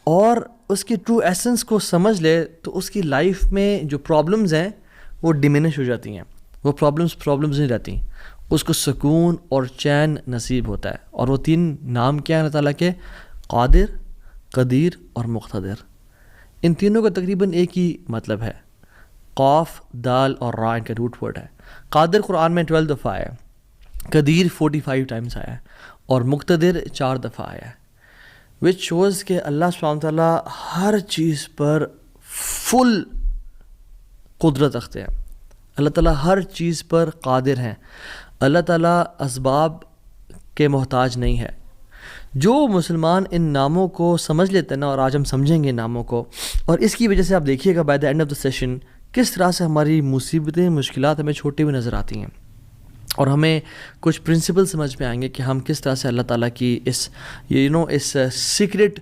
और उसकी true essence को समझ ले तो उसकी लाइफ में जो प्रॉब्लम्स हैं वो डिमिनिश हो जाती हैं, वो प्रॉब्लम्स नहीं रहती, उसको सुकून और चैन नसीब होता है। और वो 3 नाम क्या हैं अल्लाह ताला के? कादिर, कदीर और मुक़्तदिर। इन तीनों का तकरीबन एक ही मतलब है। क़ाफ, दाल और रा इनका रूट वर्ड है। कादिर कुरान में 12 दफ़ा आया है, कदीर 45 टाइम्स आया है और मुक़्तदिर 4 दफ़ा आया है। विच शोज़ के अल्लाह सुब्हानहू तआला हर चीज़ पर फुल कुदरत रखते हैं। अल्लाह ताला हर चीज़ पर कादिर हैं। अल्लाह ताला असबाब के मोहताज नहीं है। जो मुसलमान इन नामों को समझ लेते हैं ना, और आज हम समझेंगे नामों को, और इसकी वजह से आप देखिएगा by the end of the session किस तरह से हमारी मुसीबतें, मुश्किलात हमें छोटी हुई नज़र आती हैं और हमें कुछ प्रिंसिपल समझ में आएंगे कि हम किस तरह से अल्लाह ताला की इस इस सीक्रेट